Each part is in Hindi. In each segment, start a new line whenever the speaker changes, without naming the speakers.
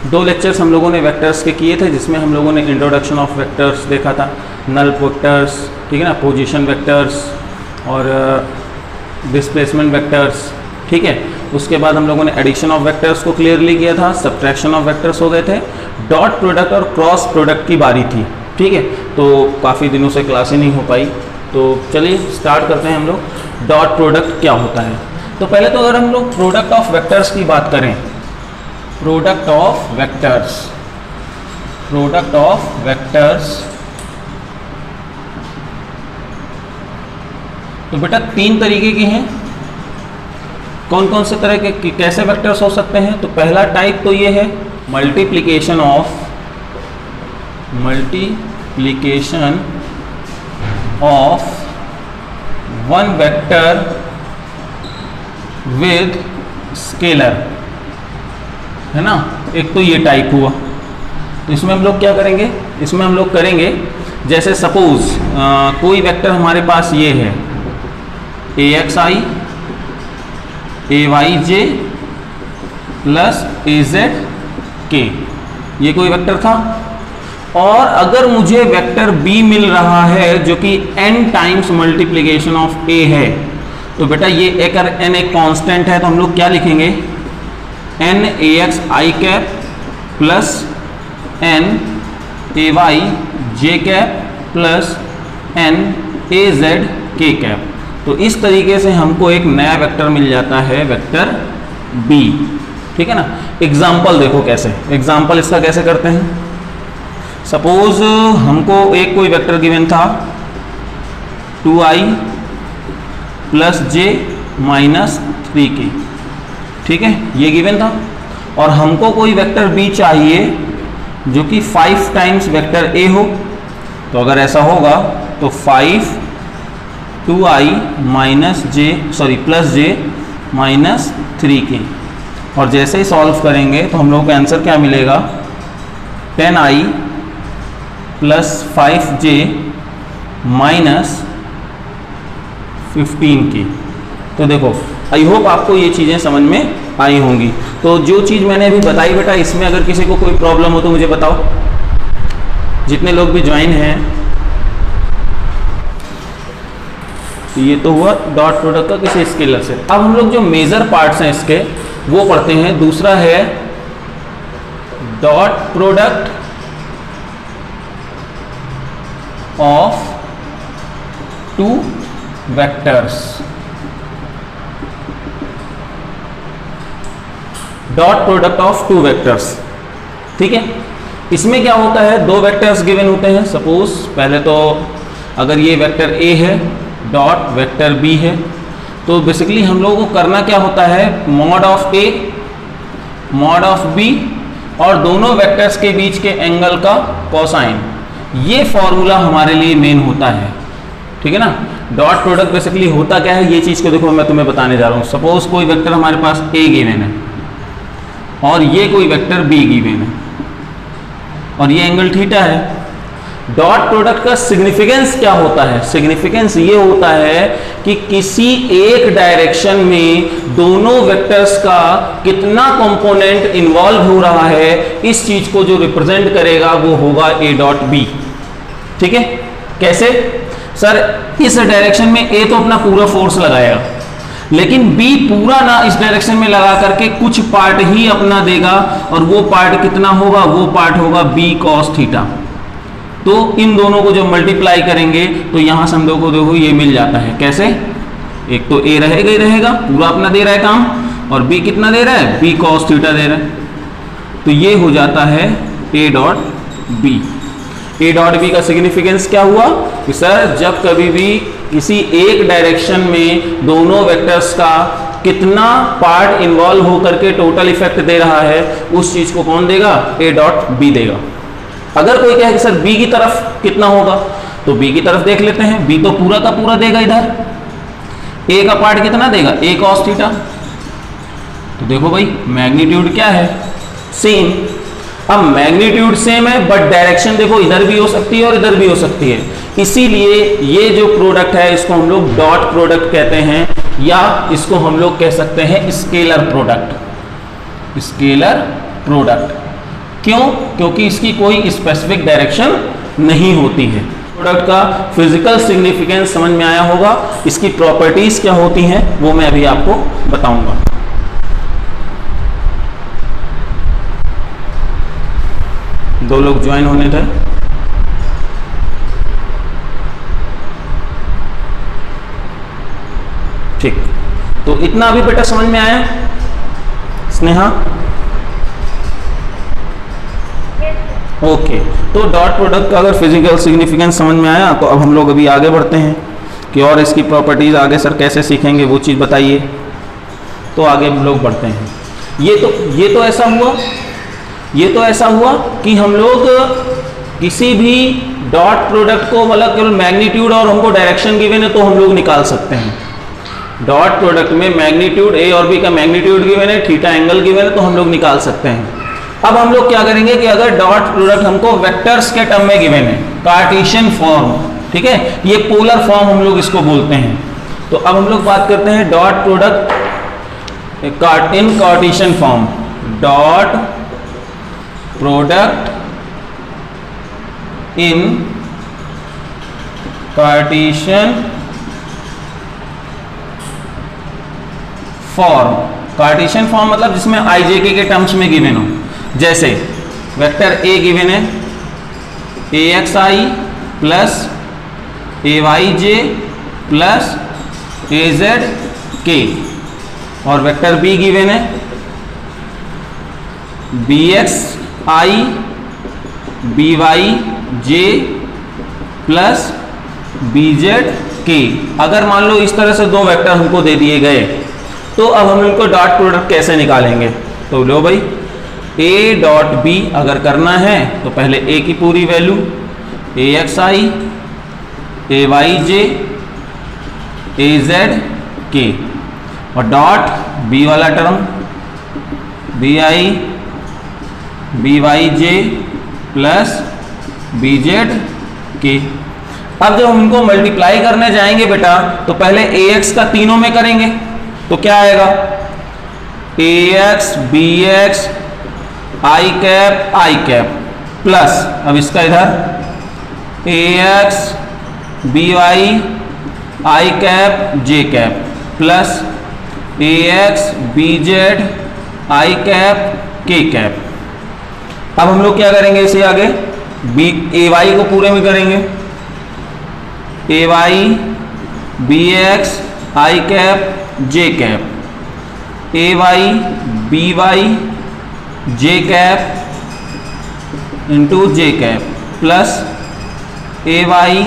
दो लेक्चर्स हम लोगों ने वेक्टर्स के किए थे, जिसमें हम लोगों ने इंट्रोडक्शन ऑफ वेक्टर्स देखा था, नल वेक्टर्स, ठीक है ना, पोजीशन वेक्टर्स और डिस्प्लेसमेंट वेक्टर्स, ठीक है। उसके बाद हम लोगों ने एडिशन ऑफ वेक्टर्स को क्लियरली किया था, सब्ट्रैक्शन ऑफ वेक्टर्स हो गए थे, डॉट प्रोडक्ट और क्रॉस प्रोडक्ट की बारी थी, ठीक है। तो काफ़ी दिनों से क्लास ही नहीं हो पाई, तो चलिए स्टार्ट करते हैं हम लोग। डॉट प्रोडक्ट क्या होता है? तो पहले तो अगर हम लोग प्रोडक्ट ऑफ वेक्टर्स की बात करें, product of vectors, product of vectors, तो बेटा तीन तरीके की हैं। कौन कौन से तरह के कैसे वेक्टर्स हो सकते हैं? तो पहला टाइप तो ये है multiplication of one vector with scalar, है ना। एक तो ये टाइप हुआ। तो इसमें हम लोग क्या करेंगे? इसमें हम लोग करेंगे जैसे सपोज कोई वेक्टर हमारे पास ये है AXI AYJ प्लस AZK, ये कोई वेक्टर था। और अगर मुझे वेक्टर B मिल रहा है जो कि n times multiplication of A है, तो बेटा ये अगर n एक कांस्टेंट है तो हम लोग क्या लिखेंगे? n AXI cap plus n AYJ cap plus n AZK cap. तो इस तरीके से हमको एक नया वेक्टर मिल जाता है, वेक्टर B, ठीक है ना। एग्जाम्पल देखो कैसे, एग्जाम्पल इसका कैसे करते हैं। सपोज हमको एक कोई वेक्टर गिवन था 2i plus j minus 3k, ठीक है, ये गिवन था। और हमको कोई वेक्टर B चाहिए जो कि 5 टाइम्स वेक्टर A हो। तो अगर ऐसा होगा तो 5 2i minus plus j minus 3k, और जैसे ही सॉल्व करेंगे तो हम लोग को आंसर क्या मिलेगा? 10i plus 5j minus 15k। तो देखो, आई होप आपको ये चीज़ें समझ में आई होंगी। तो जो चीज़ मैंने अभी बताई बेटा, इसमें अगर किसी को कोई प्रॉब्लम हो तो मुझे बताओ, जितने लोग भी ज्वाइन हैं। तो ये तो हुआ डॉट प्रोडक्ट का किसी स्केलर से। अब हम लोग जो मेजर पार्ट्स हैं इसके वो पढ़ते हैं। दूसरा है dot product of two vectors, dot product of two vectors, ठीक है। इसमें क्या होता है? दो वेक्टर्स गिवन होते हैं। सपोज पहले तो अगर ये वेक्टर A है डॉट वेक्टर B है, तो बेसिकली हम लोगों को करना क्या होता है? Mod of A mod of B और दोनों वेक्टर्स के बीच के एंगल का कोसाइन, ये फॉर्मूला हमारे लिए मेन होता है, ठीक है ना। डॉट प्रोडक्ट बेसिकली होता क्या है, ये चीज़ को देखो मैं तुम्हें बताने जा रहा हूँ। सपोज कोई वेक्टर हमारे पास A गिवन है और ये कोई वेक्टर B गिवन है और ये एंगल थीटा है। डॉट प्रोडक्ट का सिग्निफिकेंस क्या होता है? सिग्निफिकेंस ये होता है कि किसी एक डायरेक्शन में दोनों वेक्टर्स का कितना कंपोनेंट इन्वॉल्व हो रहा है, इस चीज को जो रिप्रेजेंट करेगा वो होगा A डॉट B, ठीक है। कैसे? सर इस डायरेक्शन में A तो अपना पूरा फोर्स लगाएगा, लेकिन B पूरा ना इस डायरेक्शन में लगा करके कुछ पार्ट ही अपना देगा, और वो पार्ट कितना होगा? वो पार्ट होगा B cos थीटा। तो इन दोनों को जब मल्टीप्लाई करेंगे तो यहां से हम लोगों को देखो ये मिल जाता है। कैसे? एक तो A रहेगा ही रहेगा, पूरा अपना दे रहा है काम, और B कितना दे रहा है? B cos थीटा दे रहा है। तो ये हो जाता है A dot B। A dot B का सिग्निफिकेंस क्या हुआ कि सर जब कभी भी किसी एक डायरेक्शन में दोनों वेक्टर्स का कितना पार्ट इन्वॉल्व होकर के टोटल इफेक्ट दे रहा है, उस चीज को कौन देगा? A डॉट B देगा। अगर कोई कहे कि सर B की तरफ कितना होगा, तो B की तरफ देख लेते हैं। B तो पूरा का पूरा देगा इधर। A का पार्ट कितना देगा? A cos theta. तो देखो भाई मैग्नीट्यूड क्या है? सेम। अब मैग्नीट्यूड सेम है बट डायरेक्शन देखो इधर भी हो सकती है और इधर भी हो सकती है, इसीलिए ये जो प्रोडक्ट है इसको हम लोग डॉट प्रोडक्ट कहते हैं, या इसको हम लोग कह सकते हैं स्केलर प्रोडक्ट। Scalar product. क्यों? क्योंकि इसकी कोई स्पेसिफिक डायरेक्शन नहीं होती है। प्रोडक्ट का फिजिकल सिग्निफिकेंस समझ में आया होगा। इसकी प्रॉपर्टीज क्या होती हैं वो मैं अभी आपको बताऊंगा। दो लोग ज्वाइन होने थे। ठीक, तो इतना अभी बेटा समझ में आया? स्नेहा ओके, तो डॉट प्रोडक्ट का अगर फिजिकल सिग्निफिकेंस समझ में आया तो अब हम लोग अभी आगे बढ़ते हैं कि और इसकी प्रॉपर्टीज आगे सर कैसे सीखेंगे वो चीज़ बताइए। तो आगे हम लोग बढ़ते हैं। ये तो ऐसा हुआ कि हम लोग किसी भी डॉट प्रोडक्ट को मतलब केवल मैग्नीट्यूड और हमको डायरेक्शन गिवन है तो हम लोग निकाल सकते हैं। डॉट प्रोडक्ट में मैग्नीट्यूड ए और बी का मैग्नीट्यूड गिवन है, थीटा एंगल गिवन है तो हम लोग निकाल सकते हैं। अब हम लोग क्या करेंगे कि अगर डॉट प्रोडक्ट हमको वेक्टर्स के टर्म में गिवन है, कार्टेशियन फॉर्म, ठीक है, ये पोलर फॉर्म हम लोग इसको बोलते हैं। तो अब हम लोग बात करते हैं dot product in Cartesian form. Dot product in Cartesian form. Cartesian form मतलब जिसमें आई जे के टर्म्स में गिवन हो। जैसे वेक्टर ए गिवन है ए X I plus A Y J plus A Z K, और वेक्टर बी गिवन है बी एक्स आई B Y J plus B Z के। अगर मान लो इस तरह से दो वेक्टर हमको दे दिए गए तो अब हम इनको डॉट प्रोडक्ट कैसे निकालेंगे? तो लो भाई, ए डॉट बी अगर करना है तो पहले ए की पूरी value A X I A Y J A Z K, और डॉट बी वाला term B I B Y J plus B Z K. अब जब हम इनको मल्टीप्लाई करने जाएंगे बेटा तो पहले ए एक्स का तीनों में करेंगे तो क्या आएगा? A x B x I cap plus, अब इसका इधर A x B y i cap J cap plus A x B z i cap k cap. अब हम लोग क्या करेंगे इसे आगे? बी ए वाई को पूरे में करेंगे, A Y B x I cap J cap, A Y B Y J cap into J cap plus A Y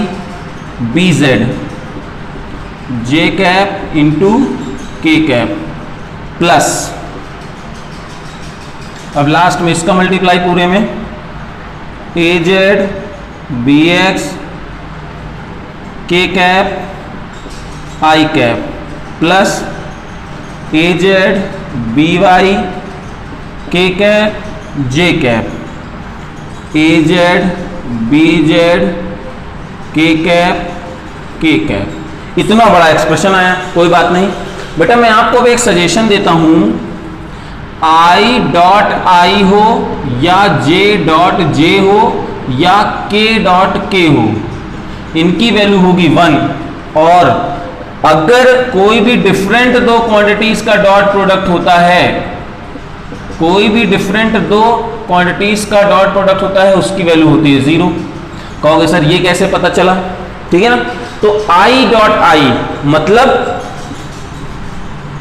B Z J cap into के कैप प्लस, अब लास्ट में इसका मल्टीप्लाई पूरे में A Z B X K cap I cap plus A Z B Y K cap J cap A Z B Z K cap. इतना बड़ा एक्सप्रेशन आया, कोई बात नहीं बेटा, मैं आपको भी एक सजेशन देता हूं, आई डॉट आई हो या जे डॉट जे हो या के डॉट के हो, इनकी वैल्यू होगी 1। और अगर कोई भी डिफरेंट दो क्वांटिटीज का डॉट प्रोडक्ट होता है, कोई भी डिफरेंट दो क्वांटिटीज का डॉट प्रोडक्ट होता है, उसकी वैल्यू होती है 0। कहोगे सर ये कैसे पता चला? ठीक है ना, तो आई डॉट आई मतलब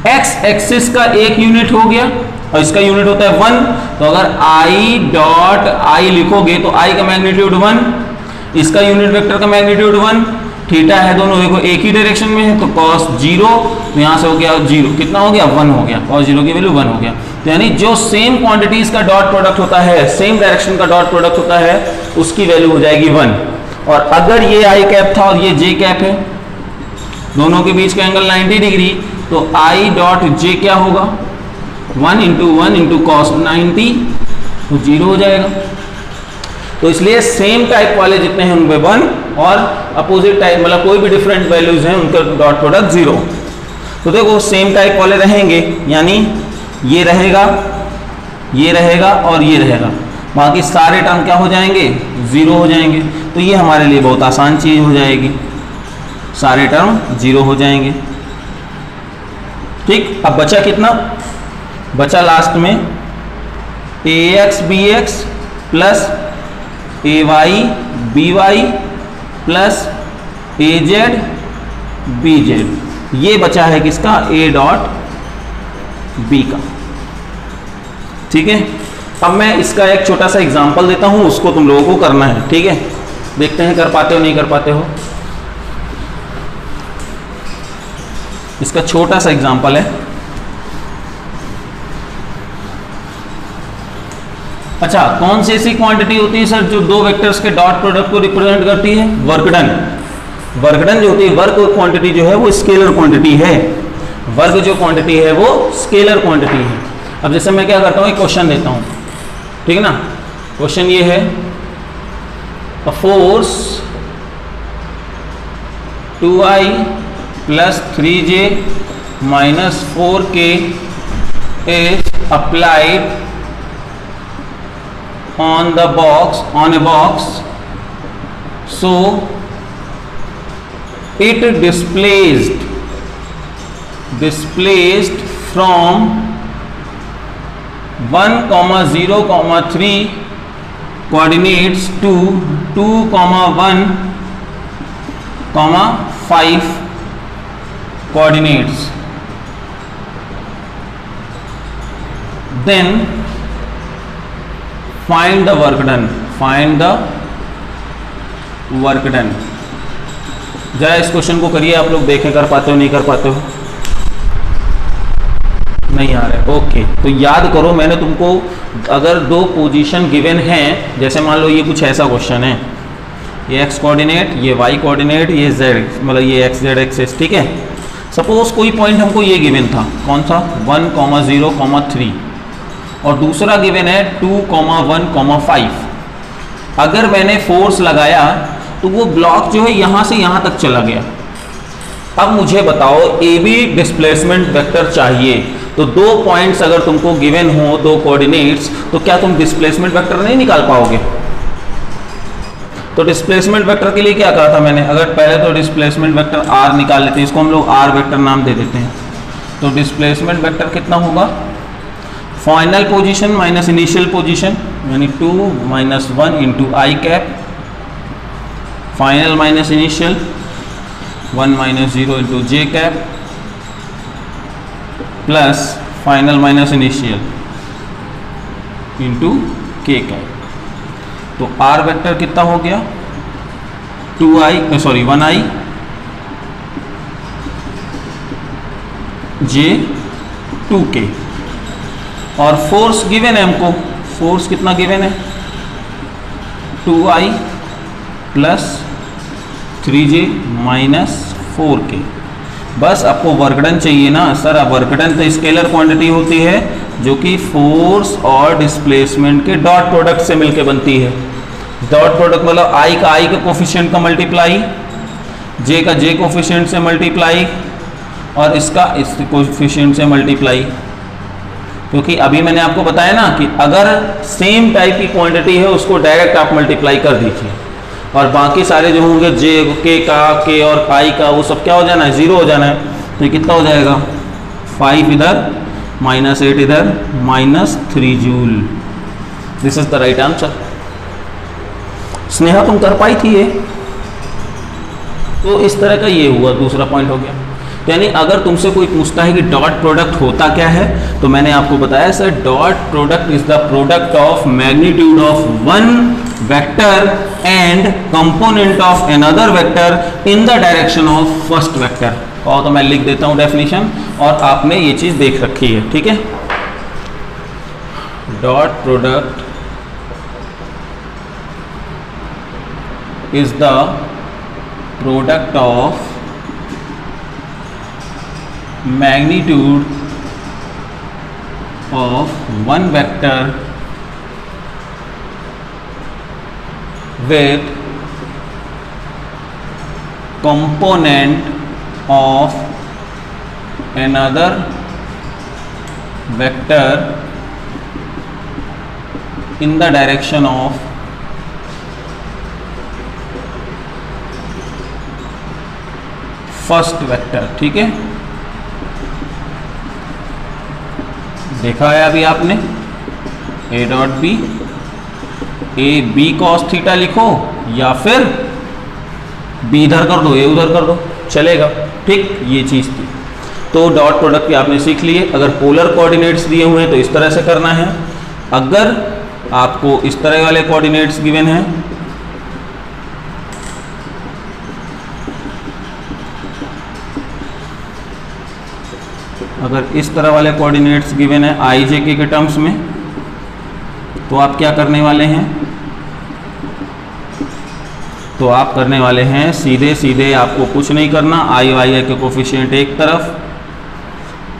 एक्स एक्सिस का एक यूनिट हो गया और इसका यूनिट होता है 1। तो अगर आई डॉट आई लिखोगे तो आई का मैग्नीट्यूड 1, इसका यूनिट वेक्टर का मैग्नीट्यूड 1, थीटा है दोनों देखो एक ही डायरेक्शन में है तो cos 0, तो यहां से हो गया 0, कितना हो गया 1 हो गया, cos 0 की वैल्यू 1 हो गया। तो यानी जो सेम क्वांटिटीज का डॉट प्रोडक्ट होता है, सेम डायरेक्शन का डॉट प्रोडक्ट होता है, उसकी वैल्यू हो जाएगी 1। और अगर ये आई कैप था और ये जे कैप है, दोनों के बीच का एंगल 90 डिग्री, तो आई डॉट जे क्या होगा 1 इंटू कॉस 90, तो 0 हो जाएगा। तो इसलिए सेम टाइप वाले जितने हैं उनमें 1 और अपोजिट टाइप मतलब कोई भी डिफरेंट वैल्यूज हैं उनका डॉट प्रोडक्ट 0। तो देखो सेम टाइप वाले रहेंगे, यानी ये रहेगा ये रहेगा और ये रहेगा, बाकी सारे टर्म क्या हो जाएंगे, जीरो हो जाएंगे। तो ये हमारे लिए बहुत आसान चीज हो जाएगी, सारे टर्म जीरो हो जाएंगे। ठीक, अब बचा कितना, बचा लास्ट में ए x B x plus A Y B Y plus A Z B Z, ये बचा है किसका, ए डॉट बी का। ठीक है, अब मैं इसका एक छोटा सा एग्जांपल देता हूं, उसको तुम लोगों को करना है। ठीक है, देखते हैं कर पाते हो नहीं कर पाते हो। इसका छोटा सा एग्जांपल है। अच्छा, कौन सी ऐसी क्वांटिटी होती है सर जो दो वेक्टर्स के डॉट प्रोडक्ट को रिप्रेजेंट करती है, वर्क डन। वर्क डन जो होती है, वर्क क्वांटिटी जो है वो स्केलर क्वांटिटी है, वर्क जो क्वांटिटी है वो स्केलर क्वांटिटी है। अब जैसे मैं क्या करता हूँ, एक क्वेश्चन देता हूँ, ठीक है ना। क्वेश्चन ये है, a force 2i plus 3j minus 4k is applied on a box, so it displaced from 1,0,3 coordinates to 2,1,5 coordinates. Then find the work done, find the work done। जरा इस क्वेश्चन को करिए, आप लोग देखें कर पाते हो नहीं कर पाते हो, नहीं आ रहा है। ओके, तो याद करो, मैंने तुमको अगर दो पोजीशन गिवन हैं, जैसे मान लो ये कुछ ऐसा क्वेश्चन है, ये एक्स कोऑर्डिनेट, ये वाई कोऑर्डिनेट, ये जेड, मतलब ये एक्स जेड एक्सेस। ठीक है, सपोज कोई पॉइंट हमको ये गिवन था, कौन सा, 1,0,3 और दूसरा गिवन है 2,1,5। अगर मैंने फोर्स लगाया तो वो ब्लॉक जो है यहां से यहां तक चला गया। अब मुझे बताओ, ए बी डिस्प्लेसमेंट वेक्टर चाहिए, तो दो पॉइंट्स अगर तुमको गिवन हो, दो कोऑर्डिनेट्स, तो क्या तुम डिस्प्लेसमेंट वेक्टर नहीं निकाल पाओगे। तो डिस्प्लेसमेंट वेक्टर के लिए क्या कहा था मैंने, अगर पहले तो डिस्प्लेसमेंट वेक्टर आर निकाल लेते हैं, इसको हम लोग आर वेक्टर नाम दे देते हैं। तो डिस्प्लेसमेंट वेक्टर कितना होगा, final position minus initial position, यानी 2 - 1 into i cap, final minus initial 1 - 0 into J cap, plus final minus initial into के कैप। तो आर वेक्टर कितना हो गया, 1i जे 2k। और फोर्स गिवन है हमको, फोर्स कितना गिवन है, 2i plus 3j minus 4k। बस आपको वर्कडन चाहिए ना सर। अब वर्कडन तो स्केलर क्वांटिटी होती है जो कि फोर्स और डिस्प्लेसमेंट के डॉट प्रोडक्ट से मिलकर बनती है। डॉट प्रोडक्ट मतलब i का कोफिशिएंट का मल्टीप्लाई, j का j कोफिशिएंट से मल्टीप्लाई, और इसका इस कोफिशिएंट से मल्टीप्लाई। क्योंकि अभी मैंने आपको बताया ना कि अगर सेम टाइप की क्वांटिटी है उसको डायरेक्ट आप मल्टीप्लाई कर दीजिए, और बाकी सारे जो होंगे जे के का, के और पाई का, वो सब क्या हो जाना है, जीरो हो जाना है। तो ये कितना हो जाएगा, 5 इधर -8 इधर -3 joule. This is the right answer. Sneha तुम कर पाई थी ये, तो इस तरह का ये हुआ, दूसरा पॉइंट हो गया। यानी अगर तुमसे कोई पूछता है कि डॉट प्रोडक्ट होता क्या है, तो मैंने आपको बताया sir, dot product is the product of magnitude of one vector and component of another vector in the direction of first vector. और तो मैं लिख देता हूं डेफिनेशन, और आपने ये चीज देख रखी है, ठीक है। Dot product is the product of magnitude of one vector with component of another vector in the direction of first vector. ठीक है, देखा है अभी आपने, A dot B, A B cos theta लिखो या फिर बी इधर कर दो, ए उधर कर दो, चलेगा। ठीक, ये चीज़ थी। तो डॉट प्रोडक्ट भी आपने सीख लिए। अगर पोलर कोऑर्डिनेट्स दिए हुए हैं तो इस तरह से करना है। अगर आपको इस तरह वाले कोऑर्डिनेट्स गिवन हैं, अगर इस तरह वाले कोऑर्डिनेट्स गिवन है आई जे के टर्म्स में, तो आप क्या करने वाले हैं, तो आप करने वाले हैं सीधे सीधे, आपको कुछ नहीं करना, आई वाई के कोफिशिएंट एक तरफ,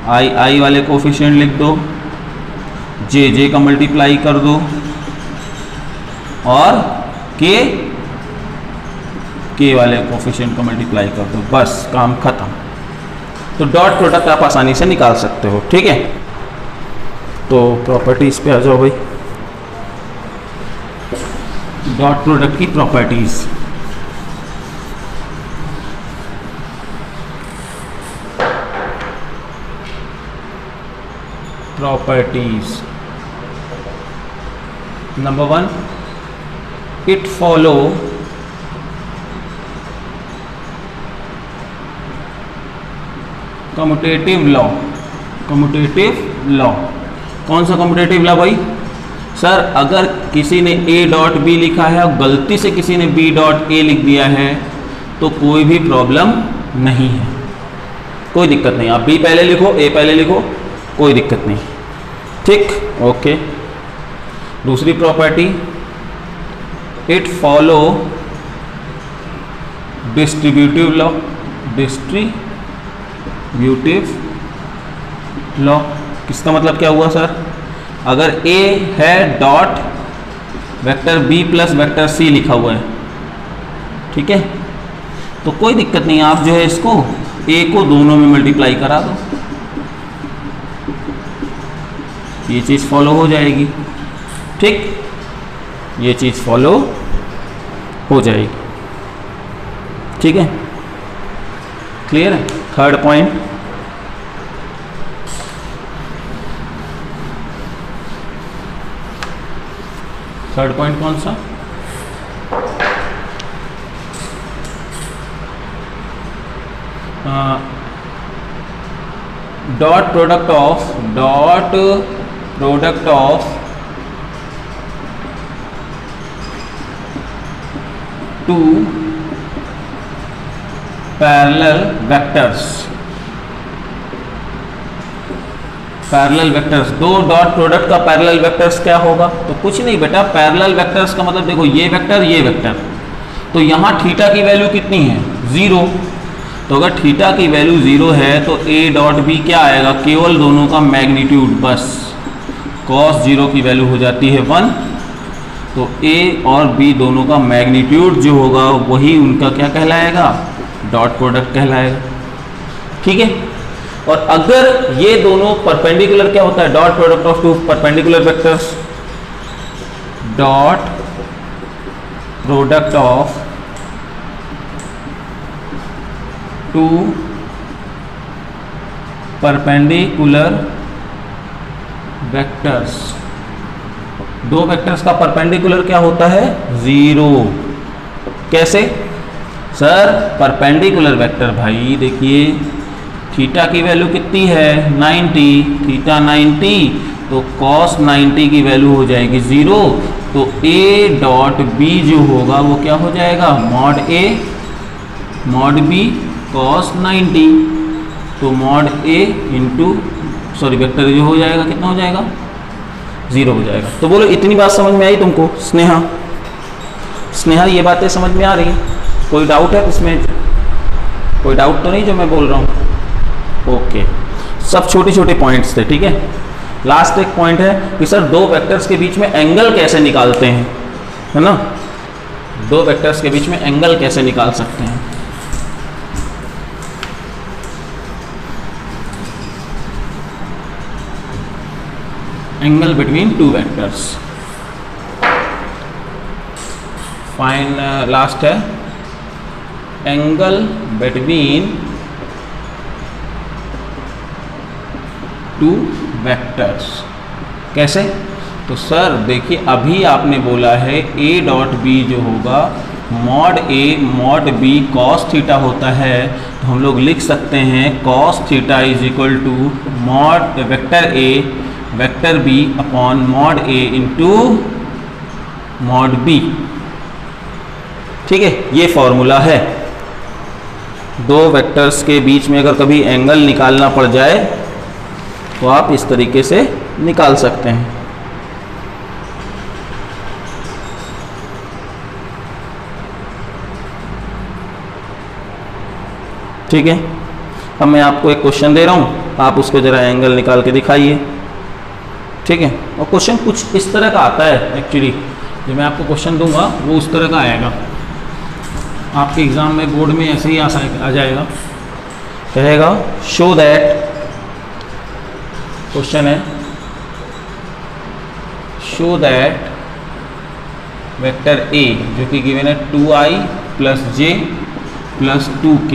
आई वाले कोफिशिएंट लिख दो, जे का मल्टीप्लाई कर दो और के वाले कोफिशिएंट का मल्टीप्लाई कर दो, बस काम खत्म। तो डॉट प्रोडक्ट आप आसानी से निकाल सकते हो। ठीक है, तो प्रॉपर्टीज पे आ जाओ भाई। डॉट प्रोडक्ट की properties, number 1, it follow commutative law. Commutative law, कौन सा कम्यूटेटिव लॉ भाई? सर, अगर किसी ने ए डॉट बी लिखा है और गलती से किसी ने बी डॉट ए लिख दिया है तो कोई भी प्रॉब्लम नहीं है, कोई दिक्कत नहीं। आप बी पहले लिखो, ए पहले लिखो, कोई दिक्कत नहीं। ठीक, ओके। दूसरी property, it follow distributive law. Distributive law किसका मतलब क्या हुआ सर? अगर ए है dot vector B plus vector C लिखा हुआ है, ठीक है, तो कोई दिक्कत नहीं, आप जो है इसको ए को दोनों में मल्टीप्लाई करा दो, ये चीज़ फॉलो हो जाएगी। ठीक, ये चीज़ फॉलो हो जाएगी। ठीक है, क्लियर है? थर्ड पॉइंट, थर्ड पॉइंट कौन सा? Dot product of two parallel vectors. Parallel vectors, दो डॉट प्रोडक्ट का पैरेलल वेक्टर्स क्या होगा? तो कुछ नहीं बेटा, पैरेलल वेक्टर्स का मतलब देखो, ये वेक्टर ये वेक्टर, तो यहाँ थीटा की वैल्यू कितनी है? 0। तो अगर थीटा की वैल्यू 0 है तो ए डॉट बी क्या आएगा? केवल दोनों का मैग्नीट्यूड, बस cos 0 की वैल्यू हो जाती है 1, तो ए और बी दोनों का मैग्नीट्यूड जो होगा वही उनका क्या कहलाएगा? डॉट प्रोडक्ट कहलाएगा। ठीक है, और अगर ये दोनों परपेंडिकुलर क्या होता है? Dot product of two perpendicular vectors, dot product of two perpendicular vectors, दो वेक्टर्स का परपेंडिकुलर क्या होता है? 0। कैसे सर? परपेंडिकुलर वेक्टर भाई देखिए, थीटा की वैल्यू कितनी है? 90, थीटा 90, तो cos 90 की वैल्यू हो जाएगी 0, तो a डॉट b जो होगा वो क्या हो जाएगा? Mod a mod b cos 90, तो mod a into sorry vector जो हो जाएगा कितना हो जाएगा? 0 हो जाएगा। तो बोलो इतनी बात समझ में आई तुमको? स्नेहा, स्नेहा ये बातें समझ में आ रही है? कोई डाउट है इसमें? कोई डाउट तो नहीं जो मैं बोल रहा हूँ? ओके, सब छोटे छोटे पॉइंट्स थे। ठीक है, लास्ट एक पॉइंट है कि सर दो वेक्टर्स के बीच में एंगल कैसे निकालते हैं, है ना? दो वेक्टर्स के बीच में एंगल कैसे निकाल सकते हैं? Angle between two vectors, fine last है एंगल बिटवीन टू वेक्टर्स। कैसे? तो सर देखिए अभी आपने बोला है ए डॉट बी जो होगा mod A mod B cos theta होता है, तो हम लोग लिख सकते हैं cos theta is equal to mod vector A vector B upon mod A into mod B. ठीक है, ये फॉर्मूला है। दो वेक्टर्स के बीच में अगर कभी एंगल निकालना पड़ जाए तो आप इस तरीके से निकाल सकते हैं। ठीक है, अब मैं आपको एक क्वेश्चन दे रहा हूं, आप उसको जरा एंगल निकाल के दिखाइए। ठीक है, और क्वेश्चन कुछ इस तरह का आता है एक्चुअली, जो मैं आपको क्वेश्चन दूंगा वो उस तरह का आएगा, आपके एग्जाम में बोर्ड में ऐसे ही आ जाएगा। कहेगा शो दैट, क्वेश्चन है शो दैट वेक्टर ए जो कि गिवन है 2i plus J plus 2k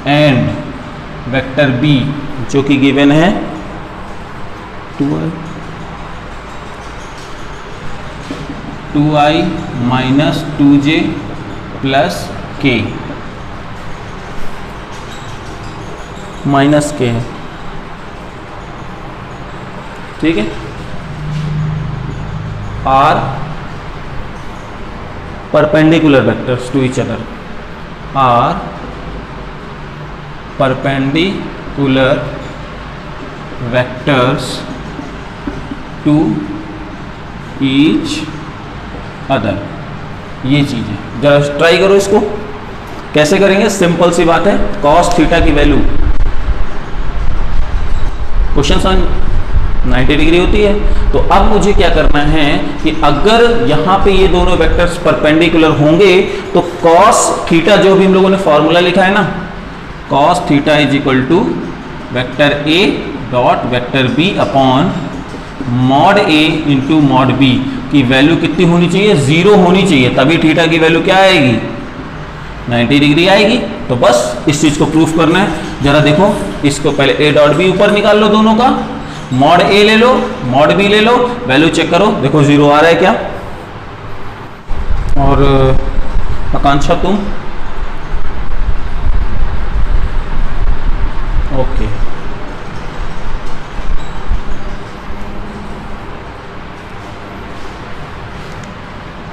and vector B जो कि गिवन है 2i minus 2j plus k minus k है। ठीक है, are perpendicular vectors to each other, are perpendicular vectors to each other. ये चीज है, जरा ट्राई करो इसको। कैसे करेंगे? सिंपल सी बात है, कॉस थीटा की वैल्यू क्वेश्चन 90 डिग्री होती है। तो अब मुझे क्या करना है कि अगर यहां पे ये दोनों वेक्टर्स परपेंडिकुलर होंगे तो कॉस थीटा जो भी हम लोगों ने फॉर्मूला लिखा है ना, cos theta is equal to vector A dot vector B upon mod A into mod B की वैल्यू कितनी होनी चाहिए? 0 होनी चाहिए, तभी थीटा की वैल्यू क्या आएगी? 90 डिग्री आएगी। तो बस इस चीज को प्रूफ करना है। जरा देखो, इसको पहले ए डॉट बी ऊपर निकाल लो दोनों का, मॉड ए ले लो मॉड बी ले लो, वैल्यू चेक करो, देखो 0 आ रहा है क्या? और आकांक्षा तुम ओके,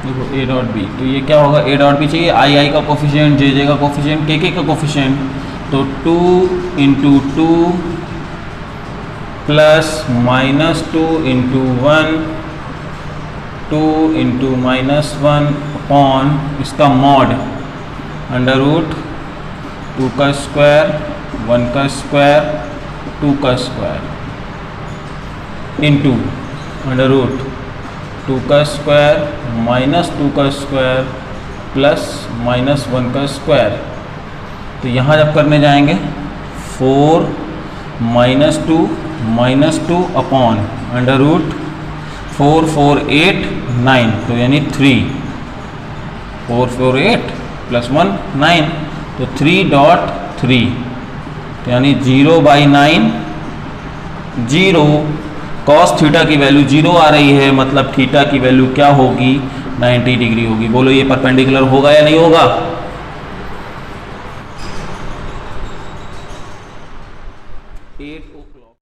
देखो ए डॉट बी, तो ये क्या होगा? ए डॉट बी चाहिए आई आई का कोफिशिएंट, जे जे का कोफिशिएंट, के का कोफिशिएंट, तो 2 into 2 plus minus 2 into 1 2 into minus 1 upon इसका मॉड अंडर रूट 2 का स्क्वायर 1 का स्क्वायर 2 का स्क्वायर इंटू अंडर रूट 2 का स्क्वायर माइनस 2 का स्क्वायर प्लस माइनस 1 का स्क्वायर। तो यहाँ जब करने जाएंगे 4 माइनस 2 अपॉन अंडर रूट 4 4 8 9, तो यानी 3 4 4 8 प्लस 1 9, तो 3.3, तो यानी 0/9 0। कॉस थीटा की वैल्यू 0 आ रही है, मतलब थीटा की वैल्यू क्या होगी? 90 डिग्री होगी। बोलो ये परपेंडिकुलर होगा या नहीं होगा? 8